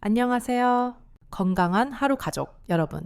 안녕하세요. 건강한 하루 가족 여러분.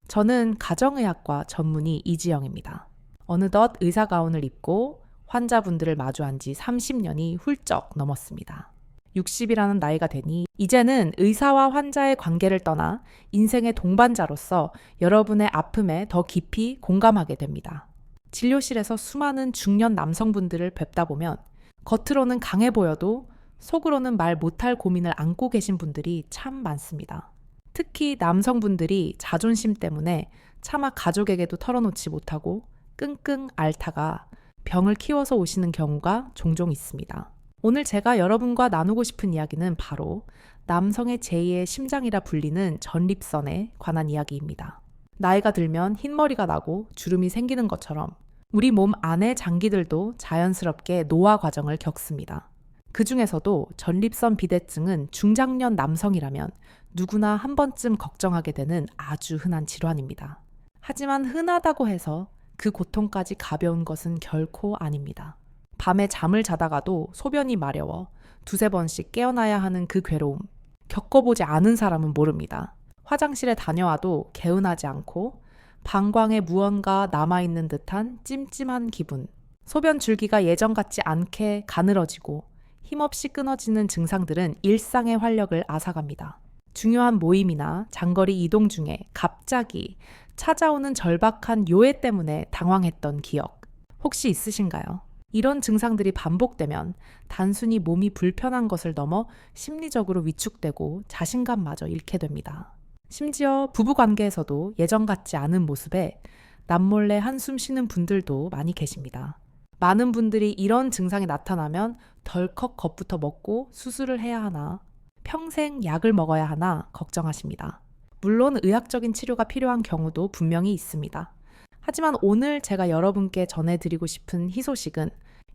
저는 가정의학과 전문의 이지영입니다. 어느덧 의사 가운을 입고 환자분들을 마주한 지 30년이 훌쩍 넘었습니다. 60이라는 나이가 되니 이제는 의사와 환자의 관계를 떠나 인생의 동반자로서 여러분의 아픔에 더 깊이 공감하게 됩니다. 진료실에서 수많은 중년 남성분들을 뵙다 보면 겉으로는 강해 보여도 속으로는 말 못할 고민을 안고 계신 분들이 참 많습니다. 특히 남성분들이 자존심 때문에 차마 가족에게도 털어놓지 못하고 끙끙 앓다가 병을 키워서 오시는 경우가 종종 있습니다. 오늘 제가 여러분과 나누고 싶은 이야기는 바로 남성의 제2의 심장이라 불리는 전립선에 관한 이야기입니다. 나이가 들면 흰머리가 나고 주름이 생기는 것처럼 우리 몸 안의 장기들도 자연스럽게 노화 과정을 겪습니다. 그 중에서도 전립선 비대증은 중장년 남성이라면 누구나 한 번쯤 걱정하게 되는 아주 흔한 질환입니다. 하지만 흔하다고 해서 그 고통까지 가벼운 것은 결코 아닙니다. 밤에 잠을 자다가도 소변이 마려워 두세 번씩 깨어나야 하는 그 괴로움, 겪어보지 않은 사람은 모릅니다. 화장실에 다녀와도 개운하지 않고 방광에 무언가 남아있는 듯한 찜찜한 기분, 소변 줄기가 예전 같지 않게 가늘어지고 힘없이 끊어지는 증상들은 일상의 활력을 앗아갑니다. 중요한 모임이나 장거리 이동 중에 갑자기 찾아오는 절박한 요해 때문에 당황했던 기억, 혹시 있으신가요? 이런 증상들이 반복되면 단순히 몸이 불편한 것을 넘어 심리적으로 위축되고 자신감마저 잃게 됩니다. 심지어 부부관계에서도 예전 같지 않은 모습에 남몰래 한숨 쉬는 분들도 많이 계십니다. 많은 분들이 이런 증상이 나타나면 덜컥 겁부터 먹고 수술을 해야 하나, 평생 약을 먹어야 하나 걱정하십니다. 물론 의학적인 치료가 필요한 경우도 분명히 있습니다. 하지만 오늘 제가 여러분께 전해드리고 싶은 희소식은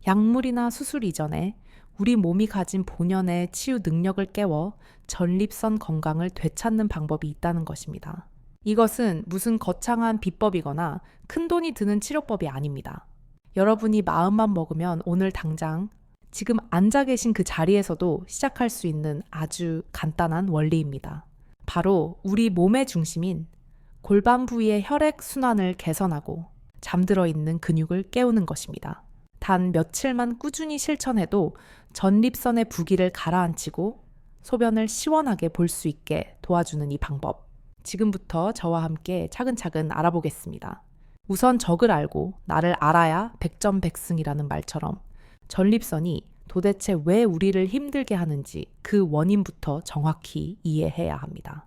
약물이나 수술 이전에 우리 몸이 가진 본연의 치유 능력을 깨워 전립선 건강을 되찾는 방법이 있다는 것입니다. 이것은 무슨 거창한 비법이거나 큰돈이 드는 치료법이 아닙니다. 여러분이 마음만 먹으면 오늘 당장 지금 앉아 계신 그 자리에서도 시작할 수 있는 아주 간단한 원리입니다. 바로 우리 몸의 중심인 골반 부위의 혈액 순환을 개선하고 잠들어 있는 근육을 깨우는 것입니다. 단 며칠만 꾸준히 실천해도 전립선의 부기를 가라앉히고 소변을 시원하게 볼 수 있게 도와주는 이 방법. 지금부터 저와 함께 차근차근 알아보겠습니다. 우선 적을 알고 나를 알아야 백전백승이라는 말처럼 전립선이 도대체 왜 우리를 힘들게 하는지 그 원인부터 정확히 이해해야 합니다.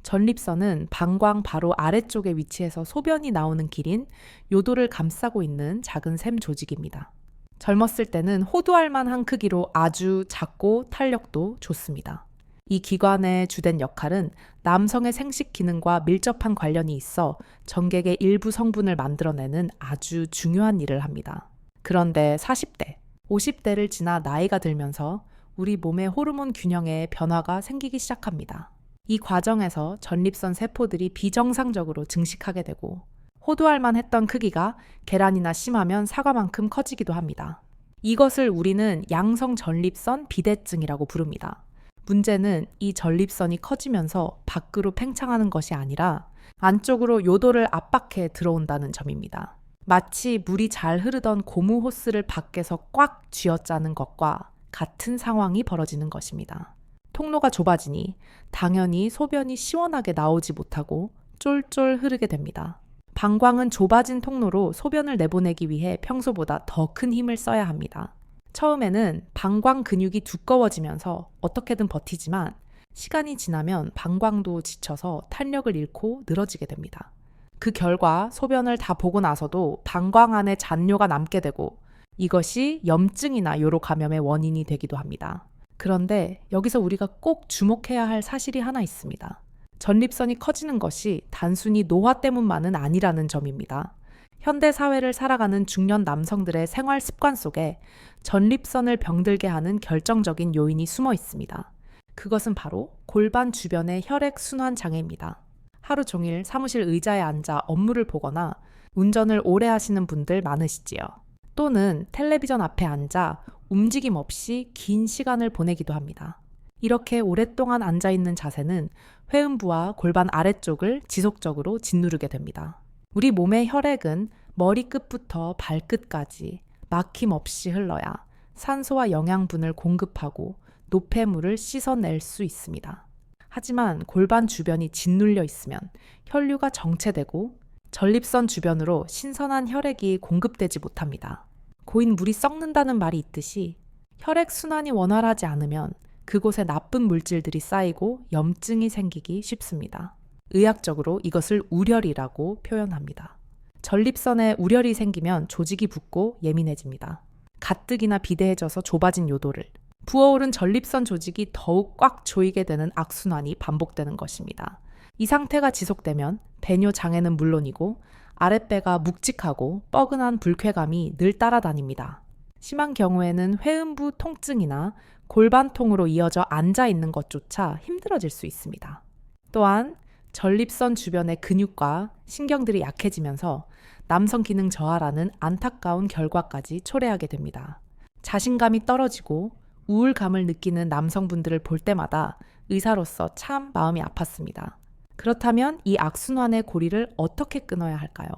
전립선은 방광 바로 아래쪽에 위치해서 소변이 나오는 길인 요도를 감싸고 있는 작은 샘 조직입니다. 젊었을 때는 호두알 만한 크기로 아주 작고 탄력도 좋습니다. 이 기관의 주된 역할은 남성의 생식 기능과 밀접한 관련이 있어 정객의 일부 성분을 만들어내는 아주 중요한 일을 합니다. 그런데 40대, 50대를 지나 나이가 들면서 우리 몸의 호르몬 균형에 변화가 생기기 시작합니다. 이 과정에서 전립선 세포들이 비정상적으로 증식하게 되고 호두알만 했던 크기가 계란이나 심하면 사과만큼 커지기도 합니다. 이것을 우리는 양성 전립선 비대증이라고 부릅니다. 문제는 이 전립선이 커지면서 밖으로 팽창하는 것이 아니라 안쪽으로 요도를 압박해 들어온다는 점입니다. 마치 물이 잘 흐르던 고무 호스를 밖에서 꽉 쥐어짜는 것과 같은 상황이 벌어지는 것입니다. 통로가 좁아지니 당연히 소변이 시원하게 나오지 못하고 쫄쫄 흐르게 됩니다. 방광은 좁아진 통로로 소변을 내보내기 위해 평소보다 더 큰 힘을 써야 합니다. 처음에는 방광 근육이 두꺼워지면서 어떻게든 버티지만 시간이 지나면 방광도 지쳐서 탄력을 잃고 늘어지게 됩니다. 그 결과 소변을 다 보고 나서도 방광 안에 잔뇨가 남게 되고 이것이 염증이나 요로 감염의 원인이 되기도 합니다. 그런데 여기서 우리가 꼭 주목해야 할 사실이 하나 있습니다. 전립선이 커지는 것이 단순히 노화 때문만은 아니라는 점입니다. 현대 사회를 살아가는 중년 남성들의 생활 습관 속에 전립선을 병들게 하는 결정적인 요인이 숨어 있습니다. 그것은 바로 골반 주변의 혈액 순환 장애입니다. 하루 종일 사무실 의자에 앉아 업무를 보거나 운전을 오래 하시는 분들 많으시지요. 또는 텔레비전 앞에 앉아 움직임 없이 긴 시간을 보내기도 합니다. 이렇게 오랫동안 앉아있는 자세는 회음부와 골반 아래쪽을 지속적으로 짓누르게 됩니다. 우리 몸의 혈액은 머리끝부터 발끝까지 막힘없이 흘러야 산소와 영양분을 공급하고 노폐물을 씻어낼 수 있습니다. 하지만 골반 주변이 짓눌려 있으면 혈류가 정체되고 전립선 주변으로 신선한 혈액이 공급되지 못합니다. 고인 물이 썩는다는 말이 있듯이 혈액 순환이 원활하지 않으면 그곳에 나쁜 물질들이 쌓이고 염증이 생기기 쉽습니다. 의학적으로 이것을 우렬이라고 표현합니다. 전립선에 우렬이 생기면 조직이 붓고 예민해집니다. 가뜩이나 비대해져서 좁아진 요도를 부어오른 전립선 조직이 더욱 꽉 조이게 되는 악순환이 반복되는 것입니다. 이 상태가 지속되면 배뇨 장애는 물론이고 아랫배가 묵직하고 뻐근한 불쾌감이 늘 따라다닙니다. 심한 경우에는 회음부 통증이나 골반통으로 이어져 앉아있는 것조차 힘들어질 수 있습니다. 또한 전립선 주변의 근육과 신경들이 약해지면서 남성 기능 저하라는 안타까운 결과까지 초래하게 됩니다. 자신감이 떨어지고 우울감을 느끼는 남성분들을 볼 때마다 의사로서 참 마음이 아팠습니다. 그렇다면 이 악순환의 고리를 어떻게 끊어야 할까요?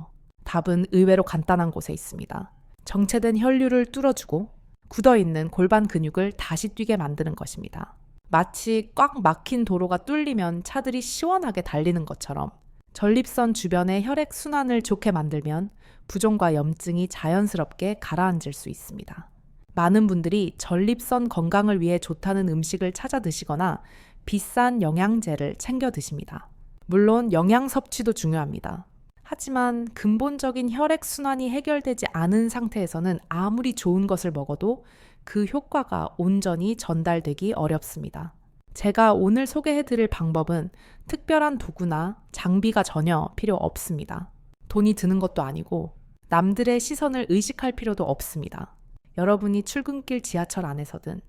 답은 의외로 간단한 곳에 있습니다. 정체된 혈류를 뚫어주고 굳어있는 골반 근육을 다시 뛰게 만드는 것입니다. 마치 꽉 막힌 도로가 뚫리면 차들이 시원하게 달리는 것처럼 전립선 주변의 혈액 순환을 좋게 만들면 부종과 염증이 자연스럽게 가라앉을 수 있습니다. 많은 분들이 전립선 건강을 위해 좋다는 음식을 찾아 드시거나 비싼 영양제를 챙겨 드십니다. 물론 영양 섭취도 중요합니다. 하지만 근본적인 혈액 순환이 해결되지 않은 상태에서는 아무리 좋은 것을 먹어도 그 효과가 온전히 전달되기 어렵습니다. 제가 오늘 소개해드릴 방법은 특별한 도구나 장비가 전혀 필요 없습니다. 돈이 드는 것도 아니고 남들의 시선을 의식할 필요도 없습니다. 여러분이 출근길 지하철 안에서든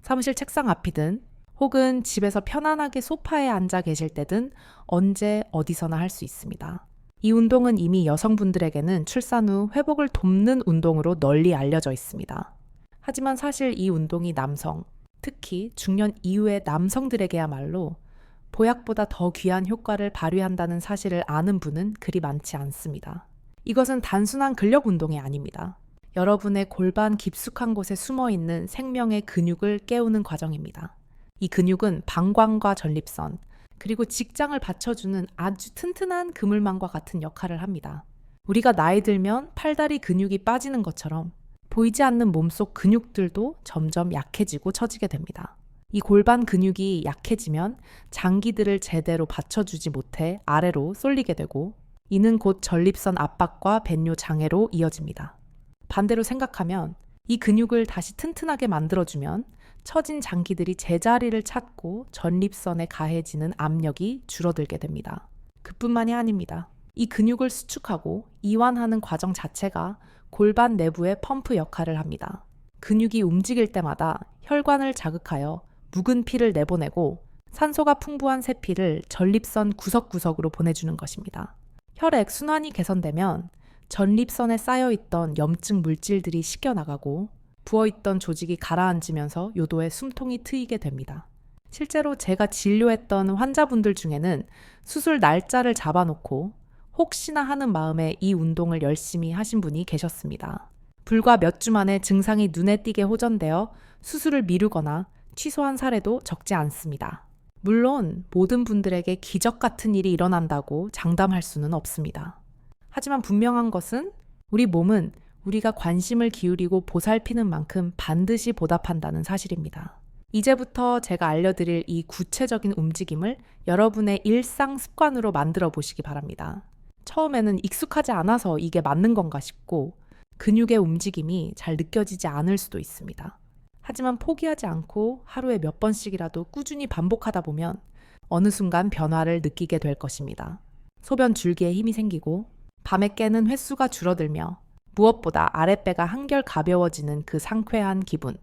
사무실 책상 앞이든 혹은 집에서 편안하게 소파에 앉아 계실 때든 언제 어디서나 할 수 있습니다. 이 운동은 이미 여성분들에게는 출산 후 회복을 돕는 운동으로 널리 알려져 있습니다. 하지만 사실 이 운동이 남성, 특히 중년 이후의 남성들에게야말로 보약보다 더 귀한 효과를 발휘한다는 사실을 아는 분은 그리 많지 않습니다. 이것은 단순한 근력 운동이 아닙니다. 여러분의 골반 깊숙한 곳에 숨어있는 생명의 근육을 깨우는 과정입니다. 이 근육은 방광과 전립선, 그리고 직장을 받쳐주는 아주 튼튼한 그물망과 같은 역할을 합니다. 우리가 나이 들면 팔다리 근육이 빠지는 것처럼 보이지 않는 몸속 근육들도 점점 약해지고 처지게 됩니다. 이 골반 근육이 약해지면 장기들을 제대로 받쳐주지 못해 아래로 쏠리게 되고 이는 곧 전립선 압박과 배뇨 장애로 이어집니다. 반대로 생각하면 이 근육을 다시 튼튼하게 만들어주면 처진 장기들이 제자리를 찾고 전립선에 가해지는 압력이 줄어들게 됩니다. 그뿐만이 아닙니다. 이 근육을 수축하고 이완하는 과정 자체가 골반 내부의 펌프 역할을 합니다. 근육이 움직일 때마다 혈관을 자극하여 묵은 피를 내보내고 산소가 풍부한 세피를 전립선 구석구석으로 보내주는 것입니다. 혈액 순환이 개선되면 전립선에 쌓여있던 염증 물질들이 씻겨나가고 부어있던 조직이 가라앉으면서 요도에 숨통이 트이게 됩니다. 실제로 제가 진료했던 환자분들 중에는 수술 날짜를 잡아놓고 혹시나 하는 마음에 이 운동을 열심히 하신 분이 계셨습니다. 불과 몇 주 만에 증상이 눈에 띄게 호전되어 수술을 미루거나 취소한 사례도 적지 않습니다. 물론 모든 분들에게 기적 같은 일이 일어난다고 장담할 수는 없습니다. 하지만 분명한 것은 우리 몸은 우리가 관심을 기울이고 보살피는 만큼 반드시 보답한다는 사실입니다. 이제부터 제가 알려드릴 이 구체적인 움직임을 여러분의 일상 습관으로 만들어 보시기 바랍니다. 처음에는 익숙하지 않아서 이게 맞는 건가 싶고 근육의 움직임이 잘 느껴지지 않을 수도 있습니다. 하지만 포기하지 않고 하루에 몇 번씩이라도 꾸준히 반복하다 보면 어느 순간 변화를 느끼게 될 것입니다. 소변 줄기에 힘이 생기고 밤에 깨는 횟수가 줄어들며 무엇보다 아랫배가 한결 가벼워지는 그 상쾌한 기분,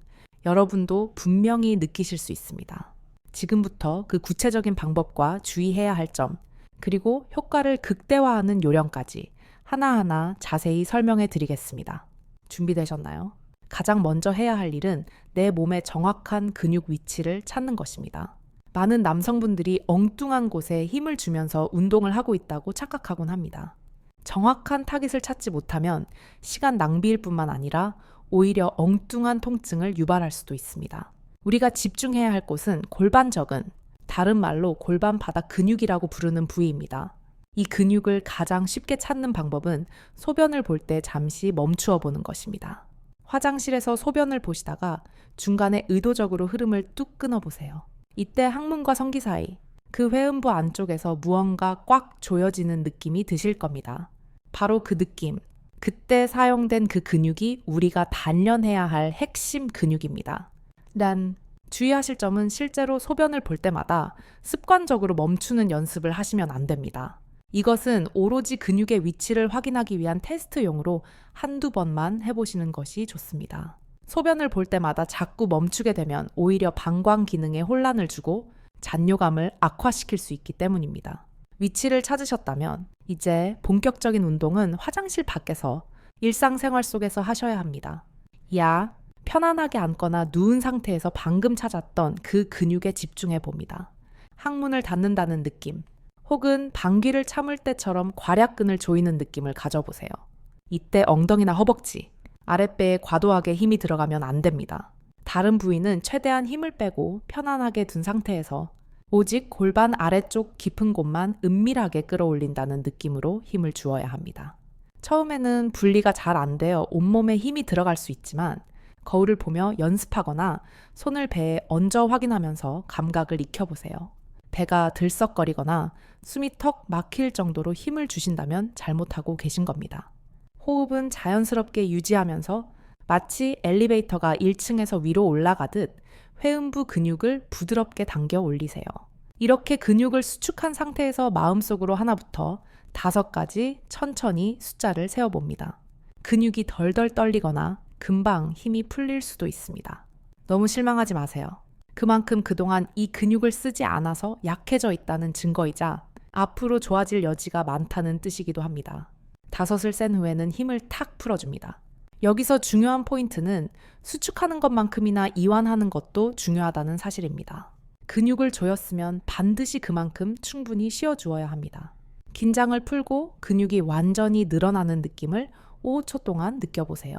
여러분도 분명히 느끼실 수 있습니다. 지금부터 그 구체적인 방법과 주의해야 할 점, 그리고 효과를 극대화하는 요령까지 하나하나 자세히 설명해 드리겠습니다. 준비되셨나요? 가장 먼저 해야 할 일은 내 몸의 정확한 근육 위치를 찾는 것입니다. 많은 남성분들이 엉뚱한 곳에 힘을 주면서 운동을 하고 있다고 착각하곤 합니다. 정확한 타깃을 찾지 못하면 시간 낭비일 뿐만 아니라 오히려 엉뚱한 통증을 유발할 수도 있습니다. 우리가 집중해야 할 곳은 골반적은, 다른 말로 골반 바닥 근육이라고 부르는 부위입니다. 이 근육을 가장 쉽게 찾는 방법은 소변을 볼 때 잠시 멈추어 보는 것입니다. 화장실에서 소변을 보시다가 중간에 의도적으로 흐름을 뚝 끊어보세요. 이때 항문과 성기 사이, 그 회음부 안쪽에서 무언가 꽉 조여지는 느낌이 드실 겁니다. 바로 그 느낌, 그때 사용된 그 근육이 우리가 단련해야 할 핵심 근육입니다. 난 주의하실 점은 실제로 소변을 볼 때마다 습관적으로 멈추는 연습을 하시면 안 됩니다. 이것은 오로지 근육의 위치를 확인하기 위한 테스트용으로 한두 번만 해보시는 것이 좋습니다. 소변을 볼 때마다 자꾸 멈추게 되면 오히려 방광 기능에 혼란을 주고 잔뇨감을 악화시킬 수 있기 때문입니다. 위치를 찾으셨다면 이제 본격적인 운동은 화장실 밖에서 일상생활 속에서 하셔야 합니다. 편안하게 앉거나 누운 상태에서 방금 찾았던 그 근육에 집중해 봅니다. 항문을 닫는다는 느낌, 혹은 방귀를 참을 때처럼 괄약근을 조이는 느낌을 가져보세요. 이때 엉덩이나 허벅지, 아랫배에 과도하게 힘이 들어가면 안 됩니다. 다른 부위는 최대한 힘을 빼고 편안하게 둔 상태에서 오직 골반 아래쪽 깊은 곳만 은밀하게 끌어올린다는 느낌으로 힘을 주어야 합니다. 처음에는 분리가 잘 안 되어 온몸에 힘이 들어갈 수 있지만 거울을 보며 연습하거나 손을 배에 얹어 확인하면서 감각을 익혀보세요. 배가 들썩거리거나 숨이 턱 막힐 정도로 힘을 주신다면 잘못하고 계신 겁니다. 호흡은 자연스럽게 유지하면서 마치 엘리베이터가 1층에서 위로 올라가듯 회음부 근육을 부드럽게 당겨 올리세요. 이렇게 근육을 수축한 상태에서 마음속으로 하나부터 5가지 천천히 숫자를 세어봅니다. 근육이 덜덜 떨리거나 금방 힘이 풀릴 수도 있습니다. 너무 실망하지 마세요. 그만큼 그동안 이 근육을 쓰지 않아서 약해져 있다는 증거이자 앞으로 좋아질 여지가 많다는 뜻이기도 합니다. 5을 센 후에는 힘을 탁 풀어줍니다. 여기서 중요한 포인트는 수축하는 것만큼이나 이완하는 것도 중요하다는 사실입니다. 근육을 조였으면 반드시 그만큼 충분히 쉬어주어야 합니다. 긴장을 풀고 근육이 완전히 늘어나는 느낌을 5초 동안 느껴보세요.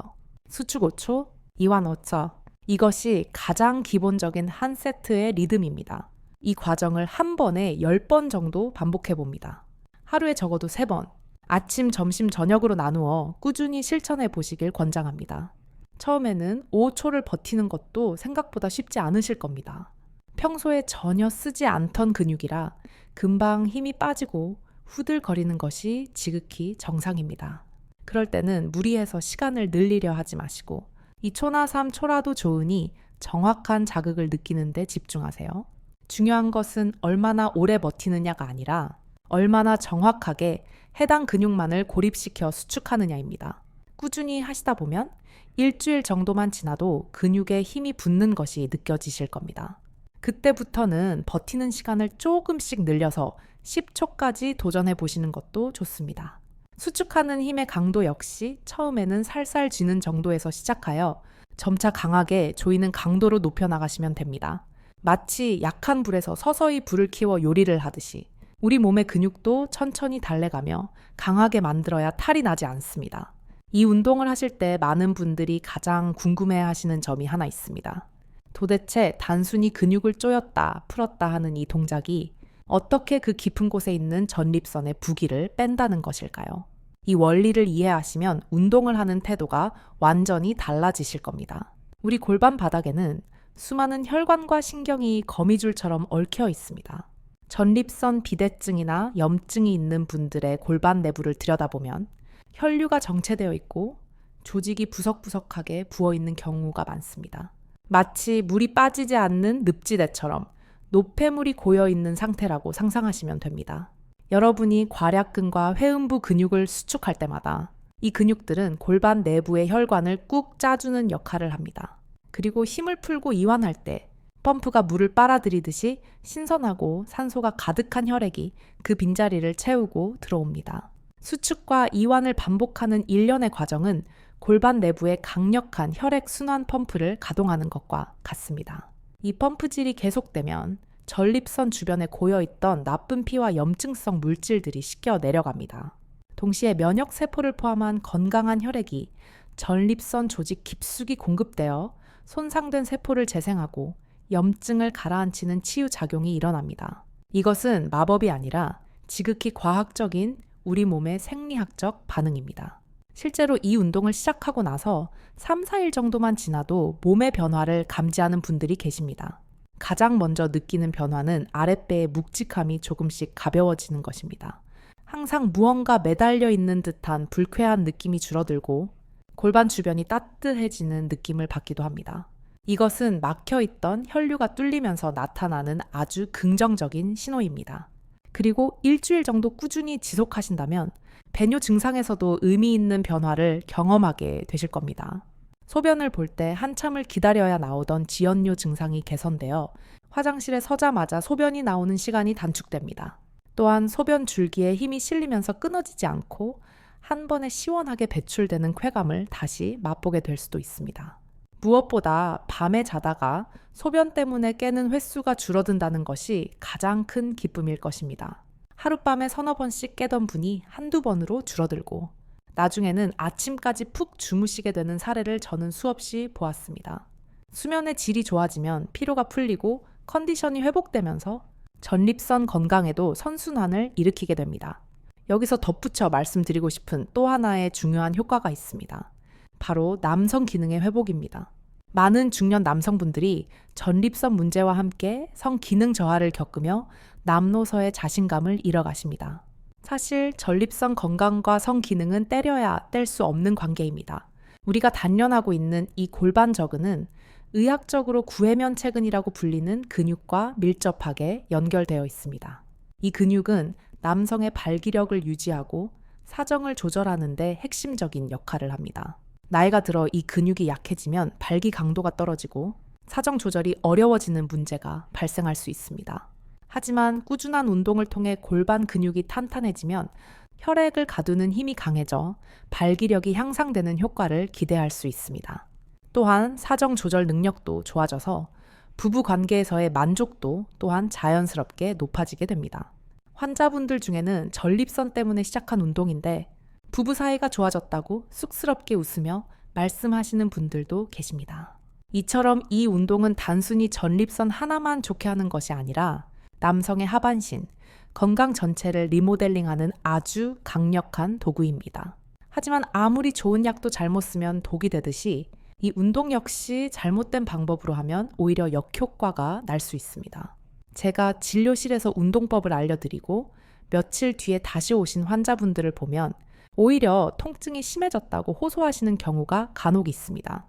수축 5초, 이완 5초. 이것이 가장 기본적인 한 세트의 리듬입니다. 이 과정을 한 번에 10번 정도 반복해 봅니다. 하루에 적어도 3번, 아침, 점심, 저녁으로 나누어 꾸준히 실천해 보시길 권장합니다. 처음에는 5초를 버티는 것도 생각보다 쉽지 않으실 겁니다. 평소에 전혀 쓰지 않던 근육이라 금방 힘이 빠지고 후들거리는 것이 지극히 정상입니다. 그럴 때는 무리해서 시간을 늘리려 하지 마시고 2초나 3초라도 좋으니 정확한 자극을 느끼는 데 집중하세요. 중요한 것은 얼마나 오래 버티느냐가 아니라 얼마나 정확하게 해당 근육만을 고립시켜 수축하느냐입니다. 꾸준히 하시다 보면 일주일 정도만 지나도 근육에 힘이 붙는 것이 느껴지실 겁니다. 그때부터는 버티는 시간을 조금씩 늘려서 10초까지 도전해 보시는 것도 좋습니다. 수축하는 힘의 강도 역시 처음에는 살살 쥐는 정도에서 시작하여 점차 강하게 조이는 강도로 높여나가시면 됩니다. 마치 약한 불에서 서서히 불을 키워 요리를 하듯이 우리 몸의 근육도 천천히 달래가며 강하게 만들어야 탈이 나지 않습니다. 이 운동을 하실 때 많은 분들이 가장 궁금해하시는 점이 하나 있습니다. 도대체 단순히 근육을 조였다, 풀었다 하는 이 동작이 어떻게 그 깊은 곳에 있는 전립선의 부기를 뺀다는 것일까요? 이 원리를 이해하시면 운동을 하는 태도가 완전히 달라지실 겁니다. 우리 골반 바닥에는 수많은 혈관과 신경이 거미줄처럼 얽혀 있습니다. 전립선 비대증이나 염증이 있는 분들의 골반 내부를 들여다보면 혈류가 정체되어 있고 조직이 부석부석하게 부어있는 경우가 많습니다. 마치 물이 빠지지 않는 늪지대처럼 노폐물이 고여있는 상태라고 상상하시면 됩니다. 여러분이 괄약근과 회음부 근육을 수축할 때마다 이 근육들은 골반 내부의 혈관을 꾹 짜주는 역할을 합니다. 그리고 힘을 풀고 이완할 때 펌프가 물을 빨아들이듯이 신선하고 산소가 가득한 혈액이 그 빈자리를 채우고 들어옵니다. 수축과 이완을 반복하는 일련의 과정은 골반 내부에 강력한 혈액 순환 펌프를 가동하는 것과 같습니다. 이 펌프질이 계속되면 전립선 주변에 고여있던 나쁜 피와 염증성 물질들이 씻겨 내려갑니다. 동시에 면역 세포를 포함한 건강한 혈액이 전립선 조직 깊숙이 공급되어 손상된 세포를 재생하고 염증을 가라앉히는 치유 작용이 일어납니다. 이것은 마법이 아니라 지극히 과학적인 우리 몸의 생리학적 반응입니다. 실제로 이 운동을 시작하고 나서 3, 4일 정도만 지나도 몸의 변화를 감지하는 분들이 계십니다. 가장 먼저 느끼는 변화는 아랫배의 묵직함이 조금씩 가벼워지는 것입니다. 항상 무언가 매달려 있는 듯한 불쾌한 느낌이 줄어들고 골반 주변이 따뜻해지는 느낌을 받기도 합니다. 이것은 막혀있던 혈류가 뚫리면서 나타나는 아주 긍정적인 신호입니다. 그리고 일주일 정도 꾸준히 지속하신다면 배뇨 증상에서도 의미 있는 변화를 경험하게 되실 겁니다. 소변을 볼 때 한참을 기다려야 나오던 지연료 증상이 개선되어 화장실에 서자마자 소변이 나오는 시간이 단축됩니다. 또한 소변 줄기에 힘이 실리면서 끊어지지 않고 한 번에 시원하게 배출되는 쾌감을 다시 맛보게 될 수도 있습니다. 무엇보다 밤에 자다가 소변 때문에 깨는 횟수가 줄어든다는 것이 가장 큰 기쁨일 것입니다. 하룻밤에 서너 번씩 깨던 분이 한두 번으로 줄어들고 나중에는 아침까지 푹 주무시게 되는 사례를 저는 수없이 보았습니다. 수면의 질이 좋아지면 피로가 풀리고 컨디션이 회복되면서 전립선 건강에도 선순환을 일으키게 됩니다. 여기서 덧붙여 말씀드리고 싶은 또 하나의 중요한 효과가 있습니다. 바로 남성 기능의 회복입니다. 많은 중년 남성분들이 전립선 문제와 함께 성 기능 저하를 겪으며 남노서의 자신감을 잃어가십니다. 사실 전립선 건강과 성 기능은 때려야 뗄 수 없는 관계입니다. 우리가 단련하고 있는 이 골반 저근은 의학적으로 구해면체근이라고 불리는 근육과 밀접하게 연결되어 있습니다. 이 근육은 남성의 발기력을 유지하고 사정을 조절하는 데 핵심적인 역할을 합니다. 나이가 들어 이 근육이 약해지면 발기 강도가 떨어지고 사정 조절이 어려워지는 문제가 발생할 수 있습니다. 하지만 꾸준한 운동을 통해 골반 근육이 탄탄해지면 혈액을 가두는 힘이 강해져 발기력이 향상되는 효과를 기대할 수 있습니다. 또한 사정 조절 능력도 좋아져서 부부 관계에서의 만족도 또한 자연스럽게 높아지게 됩니다. 환자분들 중에는 전립선 때문에 시작한 운동인데 부부 사이가 좋아졌다고 쑥스럽게 웃으며 말씀하시는 분들도 계십니다. 이처럼 이 운동은 단순히 전립선 하나만 좋게 하는 것이 아니라 남성의 하반신, 건강 전체를 리모델링하는 아주 강력한 도구입니다. 하지만 아무리 좋은 약도 잘못 쓰면 독이 되듯이 이 운동 역시 잘못된 방법으로 하면 오히려 역효과가 날 수 있습니다. 제가 진료실에서 운동법을 알려드리고 며칠 뒤에 다시 오신 환자분들을 보면 오히려 통증이 심해졌다고 호소하시는 경우가 간혹 있습니다.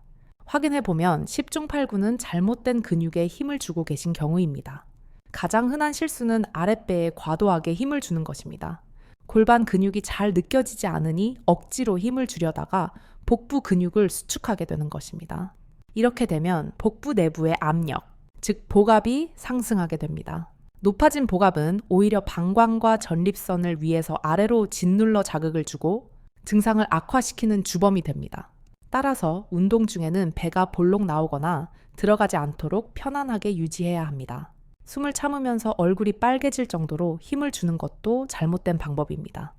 확인해보면 10중 8구는 잘못된 근육에 힘을 주고 계신 경우입니다. 가장 흔한 실수는 아랫배에 과도하게 힘을 주는 것입니다. 골반 근육이 잘 느껴지지 않으니 억지로 힘을 주려다가 복부 근육을 수축하게 되는 것입니다. 이렇게 되면 복부 내부의 압력, 즉 복압이 상승하게 됩니다. 높아진 복압은 오히려 방광과 전립선을 위에서 아래로 짓눌러 자극을 주고 증상을 악화시키는 주범이 됩니다. 따라서 운동 중에는 배가 볼록 나오거나 들어가지 않도록 편안하게 유지해야 합니다. 숨을 참으면서 얼굴이 빨개질 정도로 힘을 주는 것도 잘못된 방법입니다.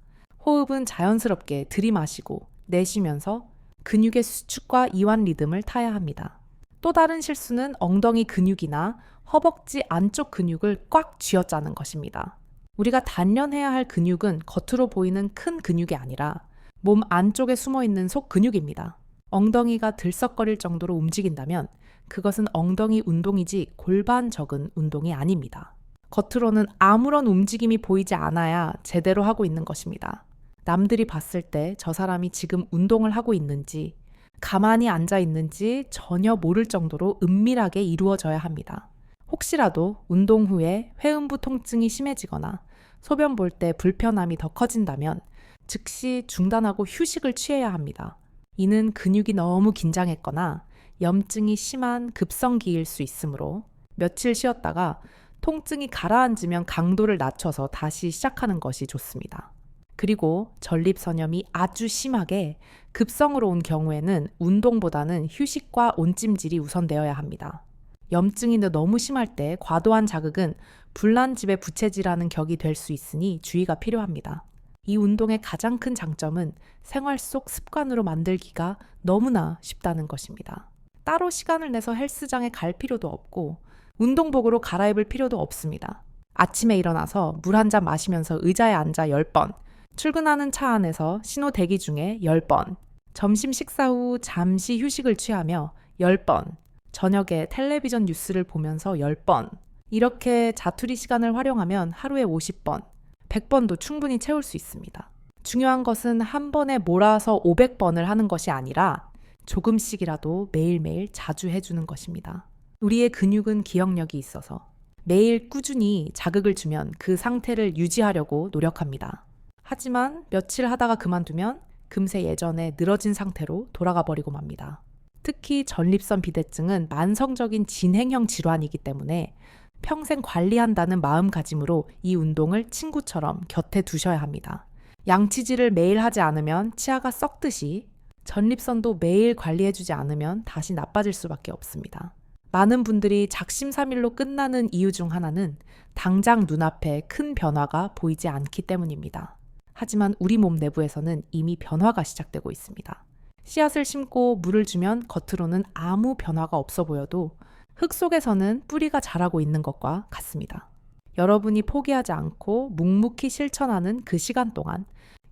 호흡은 자연스럽게 들이마시고 내쉬면서 근육의 수축과 이완 리듬을 타야 합니다. 또 다른 실수는 엉덩이 근육이나 허벅지 안쪽 근육을 꽉 쥐어짜는 것입니다. 우리가 단련해야 할 근육은 겉으로 보이는 큰 근육이 아니라 몸 안쪽에 숨어있는 속 근육입니다. 엉덩이가 들썩거릴 정도로 움직인다면 그것은 엉덩이 운동이지 골반 적은 운동이 아닙니다. 겉으로는 아무런 움직임이 보이지 않아야 제대로 하고 있는 것입니다. 남들이 봤을 때 저 사람이 지금 운동을 하고 있는지 가만히 앉아 있는지 전혀 모를 정도로 은밀하게 이루어져야 합니다. 혹시라도 운동 후에 회음부 통증이 심해지거나 소변 볼 때 불편함이 더 커진다면 즉시 중단하고 휴식을 취해야 합니다. 이는 근육이 너무 긴장했거나 염증이 심한 급성기일 수 있으므로 며칠 쉬었다가 통증이 가라앉으면 강도를 낮춰서 다시 시작하는 것이 좋습니다. 그리고 전립선염이 아주 심하게 급성으로 온 경우에는 운동보다는 휴식과 온찜질이 우선되어야 합니다. 염증이 너무 심할 때 과도한 자극은 불난집에 부채질하는 격이 될 수 있으니 주의가 필요합니다. 이 운동의 가장 큰 장점은 생활 속 습관으로 만들기가 너무나 쉽다는 것입니다. 따로 시간을 내서 헬스장에 갈 필요도 없고 운동복으로 갈아입을 필요도 없습니다. 아침에 일어나서 물 한 잔 마시면서 의자에 앉아 10번, 출근하는 차 안에서 신호 대기 중에 10번, 점심 식사 후 잠시 휴식을 취하며 10번, 저녁에 텔레비전 뉴스를 보면서 10번, 이렇게 자투리 시간을 활용하면 하루에 50번, 100번도 충분히 채울 수 있습니다. 중요한 것은 한 번에 몰아서 500번을 하는 것이 아니라 조금씩이라도 매일매일 자주 해주는 것입니다. 우리의 근육은 기억력이 있어서 매일 꾸준히 자극을 주면 그 상태를 유지하려고 노력합니다. 하지만 며칠 하다가 그만두면 금세 예전에 늘어진 상태로 돌아가 버리고 맙니다. 특히 전립선 비대증은 만성적인 진행형 질환이기 때문에 평생 관리한다는 마음가짐으로 이 운동을 친구처럼 곁에 두셔야 합니다. 양치질을 매일 하지 않으면 치아가 썩듯이 전립선도 매일 관리해주지 않으면 다시 나빠질 수밖에 없습니다. 많은 분들이 작심삼일로 끝나는 이유 중 하나는 당장 눈앞에 큰 변화가 보이지 않기 때문입니다. 하지만 우리 몸 내부에서는 이미 변화가 시작되고 있습니다. 씨앗을 심고 물을 주면 겉으로는 아무 변화가 없어 보여도 흙 속에서는 뿌리가 자라고 있는 것과 같습니다. 여러분이 포기하지 않고 묵묵히 실천하는 그 시간 동안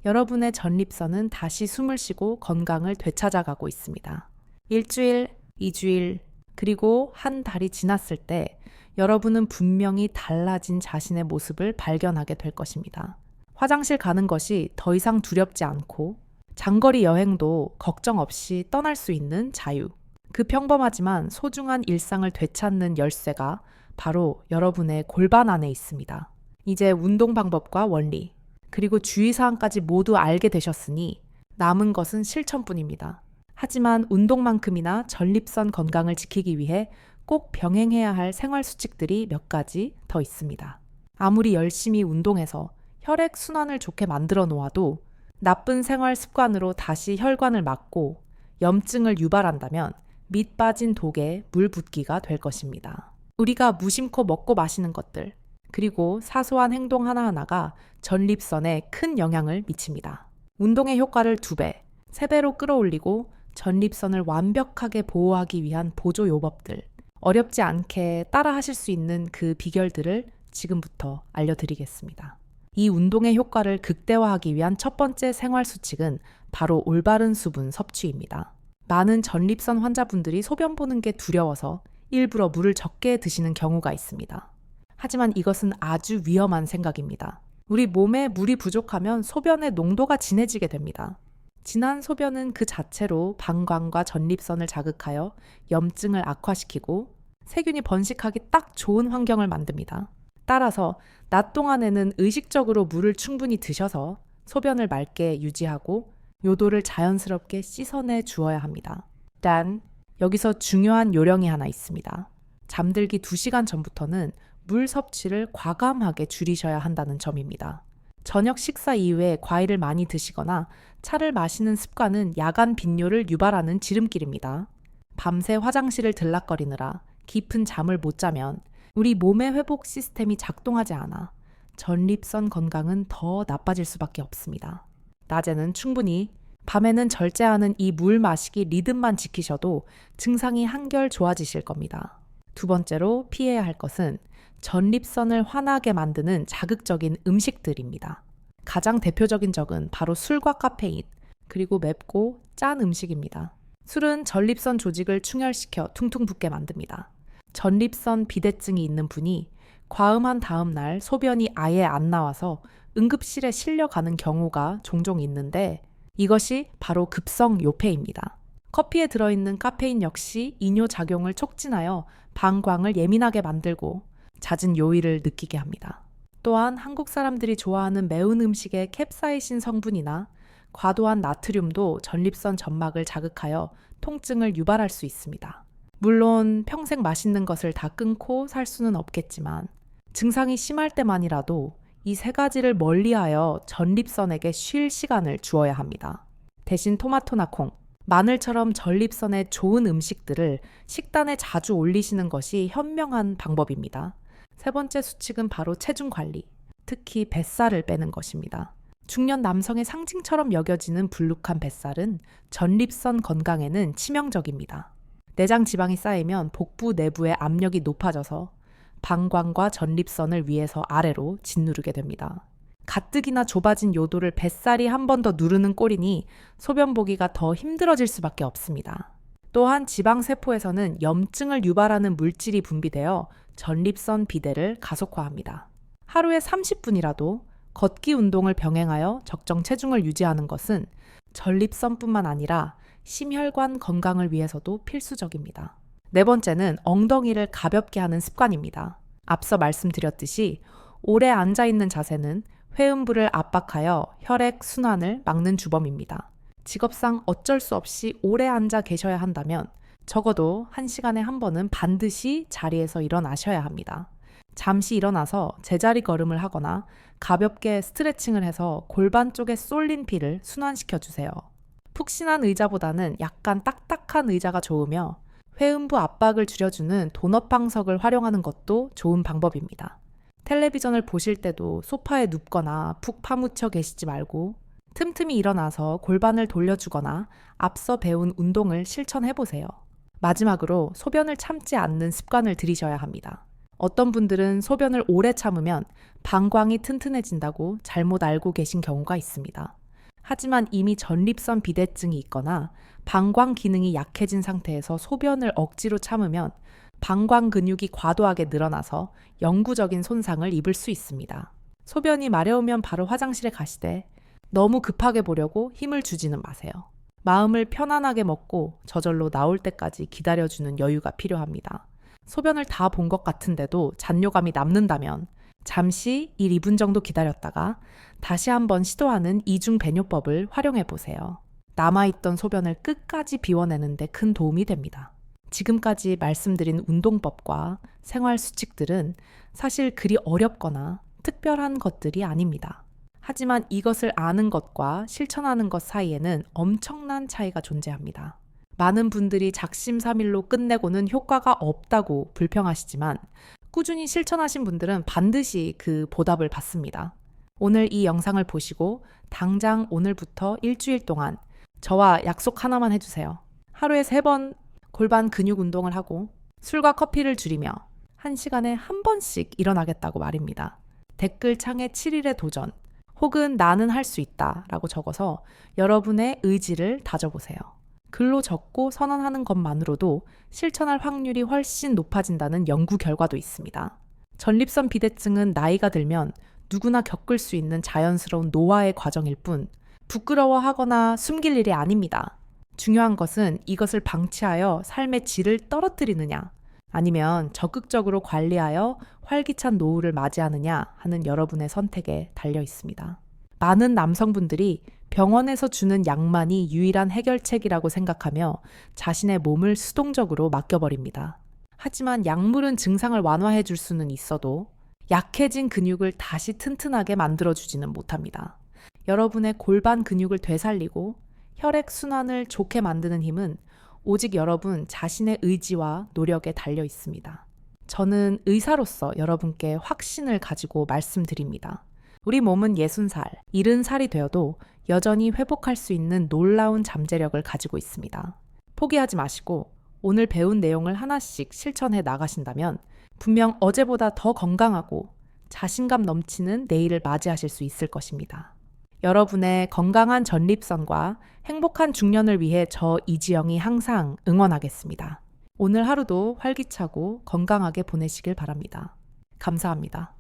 여러분의 전립선은 다시 숨을 쉬고 건강을 되찾아가고 있습니다. 일주일, 2주일, 그리고 한 달이 지났을 때 여러분은 분명히 달라진 자신의 모습을 발견하게 될 것입니다. 화장실 가는 것이 더 이상 두렵지 않고 장거리 여행도 걱정 없이 떠날 수 있는 자유. 그 평범하지만 소중한 일상을 되찾는 열쇠가 바로 여러분의 골반 안에 있습니다. 이제 운동 방법과 원리, 그리고 주의사항까지 모두 알게 되셨으니 남은 것은 실천뿐입니다. 하지만 운동만큼이나 전립선 건강을 지키기 위해 꼭 병행해야 할 생활 수칙들이 몇 가지 더 있습니다. 아무리 열심히 운동해서 혈액 순환을 좋게 만들어 놓아도 나쁜 생활 습관으로 다시 혈관을 막고 염증을 유발한다면 밑 빠진 독에 물 붓기가 될 것입니다. 우리가 무심코 먹고 마시는 것들, 그리고 사소한 행동 하나하나가 전립선에 큰 영향을 미칩니다. 운동의 효과를 2배, 3배로 끌어올리고 전립선을 완벽하게 보호하기 위한 보조 요법들, 어렵지 않게 따라 하실 수 있는 그 비결들을 지금부터 알려드리겠습니다. 이 운동의 효과를 극대화하기 위한 첫 번째 생활 수칙은 바로 올바른 수분 섭취입니다. 많은 전립선 환자분들이 소변 보는 게 두려워서 일부러 물을 적게 드시는 경우가 있습니다. 하지만 이것은 아주 위험한 생각입니다. 우리 몸에 물이 부족하면 소변의 농도가 진해지게 됩니다. 진한 소변은 그 자체로 방광과 전립선을 자극하여 염증을 악화시키고 세균이 번식하기 딱 좋은 환경을 만듭니다. 따라서 낮 동안에는 의식적으로 물을 충분히 드셔서 소변을 맑게 유지하고 요도를 자연스럽게 씻어내 주어야 합니다. 단, 여기서 중요한 요령이 하나 있습니다. 잠들기 2시간 전부터는 물 섭취를 과감하게 줄이셔야 한다는 점입니다. 저녁 식사 이후에 과일을 많이 드시거나 차를 마시는 습관은 야간 빈뇨를 유발하는 지름길입니다. 밤새 화장실을 들락거리느라 깊은 잠을 못 자면 우리 몸의 회복 시스템이 작동하지 않아 전립선 건강은 더 나빠질 수밖에 없습니다. 낮에는 충분히, 밤에는 절제하는 이 물 마시기 리듬만 지키셔도 증상이 한결 좋아지실 겁니다. 2번째로 피해야 할 것은 전립선을 화나게 만드는 자극적인 음식들입니다. 가장 대표적인 적은 바로 술과 카페인, 그리고 맵고 짠 음식입니다. 술은 전립선 조직을 충혈시켜 퉁퉁 붓게 만듭니다. 전립선 비대증이 있는 분이 과음한 다음 날 소변이 아예 안 나와서 응급실에 실려가는 경우가 종종 있는데 이것이 바로 급성 요폐입니다. 커피에 들어있는 카페인 역시 이뇨작용을 촉진하여 방광을 예민하게 만들고 잦은 요의를 느끼게 합니다. 또한 한국 사람들이 좋아하는 매운 음식의 캡사이신 성분이나 과도한 나트륨도 전립선 점막을 자극하여 통증을 유발할 수 있습니다. 물론 평생 맛있는 것을 다 끊고 살 수는 없겠지만 증상이 심할 때만이라도 이 세 가지를 멀리하여 전립선에게 쉴 시간을 주어야 합니다. 대신 토마토나 콩, 마늘처럼 전립선에 좋은 음식들을 식단에 자주 올리시는 것이 현명한 방법입니다. 세 번째 수칙은 바로 체중 관리, 특히 뱃살을 빼는 것입니다. 중년 남성의 상징처럼 여겨지는 불룩한 뱃살은 전립선 건강에는 치명적입니다. 내장 지방이 쌓이면 복부 내부의 압력이 높아져서 방광과 전립선을 위에서 아래로 짓누르게 됩니다. 가뜩이나 좁아진 요도를 뱃살이 한 번 더 누르는 꼴이니 소변 보기가 더 힘들어질 수밖에 없습니다. 또한 지방세포에서는 염증을 유발하는 물질이 분비되어 전립선 비대를 가속화합니다. 하루에 30분이라도 걷기 운동을 병행하여 적정 체중을 유지하는 것은 전립선뿐만 아니라 심혈관 건강을 위해서도 필수적입니다. 네 번째는 엉덩이를 가볍게 하는 습관입니다. 앞서 말씀드렸듯이 오래 앉아있는 자세는 회음부를 압박하여 혈액 순환을 막는 주범입니다. 직업상 어쩔 수 없이 오래 앉아 계셔야 한다면 적어도 1시간에 한 번은 반드시 자리에서 일어나셔야 합니다. 잠시 일어나서 제자리 걸음을 하거나 가볍게 스트레칭을 해서 골반 쪽에 쏠린 피를 순환시켜 주세요. 푹신한 의자보다는 약간 딱딱한 의자가 좋으며 회음부 압박을 줄여주는 도넛 방석을 활용하는 것도 좋은 방법입니다. 텔레비전을 보실 때도 소파에 눕거나 푹 파묻혀 계시지 말고 틈틈이 일어나서 골반을 돌려주거나 앞서 배운 운동을 실천해보세요. 마지막으로 소변을 참지 않는 습관을 들이셔야 합니다. 어떤 분들은 소변을 오래 참으면 방광이 튼튼해진다고 잘못 알고 계신 경우가 있습니다. 하지만 이미 전립선 비대증이 있거나 방광 기능이 약해진 상태에서 소변을 억지로 참으면 방광 근육이 과도하게 늘어나서 영구적인 손상을 입을 수 있습니다. 소변이 마려우면 바로 화장실에 가시되 너무 급하게 보려고 힘을 주지는 마세요. 마음을 편안하게 먹고 저절로 나올 때까지 기다려주는 여유가 필요합니다. 소변을 다 본 것 같은데도 잔뇨감이 남는다면 잠시 1, 2분 정도 기다렸다가 다시 한번 시도하는 이중 배뇨법을 활용해 보세요. 남아있던 소변을 끝까지 비워내는데 큰 도움이 됩니다. 지금까지 말씀드린 운동법과 생활 수칙들은 사실 그리 어렵거나 특별한 것들이 아닙니다. 하지만 이것을 아는 것과 실천하는 것 사이에는 엄청난 차이가 존재합니다. 많은 분들이 작심삼일로 끝내고는 효과가 없다고 불평하시지만 꾸준히 실천하신 분들은 반드시 그 보답을 받습니다. 오늘 이 영상을 보시고 당장 오늘부터 일주일 동안 저와 약속 하나만 해주세요. 하루에 3번 골반 근육 운동을 하고 술과 커피를 줄이며 1시간에 한 번씩 일어나겠다고 말입니다. 댓글 창에 7일의 도전 혹은 나는 할 수 있다 라고 적어서 여러분의 의지를 다져보세요. 글로 적고 선언하는 것만으로도 실천할 확률이 훨씬 높아진다는 연구 결과도 있습니다. 전립선 비대증은 나이가 들면 누구나 겪을 수 있는 자연스러운 노화의 과정일 뿐 부끄러워하거나 숨길 일이 아닙니다. 중요한 것은 이것을 방치하여 삶의 질을 떨어뜨리느냐 아니면 적극적으로 관리하여 활기찬 노후를 맞이하느냐 하는 여러분의 선택에 달려 있습니다. 많은 남성분들이 병원에서 주는 약만이 유일한 해결책이라고 생각하며 자신의 몸을 수동적으로 맡겨버립니다. 하지만 약물은 증상을 완화해 줄 수는 있어도 약해진 근육을 다시 튼튼하게 만들어주지는 못합니다. 여러분의 골반 근육을 되살리고 혈액 순환을 좋게 만드는 힘은 오직 여러분 자신의 의지와 노력에 달려 있습니다. 저는 의사로서 여러분께 확신을 가지고 말씀드립니다. 우리 몸은 60살, 70살이 되어도 여전히 회복할 수 있는 놀라운 잠재력을 가지고 있습니다. 포기하지 마시고 오늘 배운 내용을 하나씩 실천해 나가신다면 분명 어제보다 더 건강하고 자신감 넘치는 내일을 맞이하실 수 있을 것입니다. 여러분의 건강한 전립선과 행복한 중년을 위해 저 이지영이 항상 응원하겠습니다. 오늘 하루도 활기차고 건강하게 보내시길 바랍니다. 감사합니다.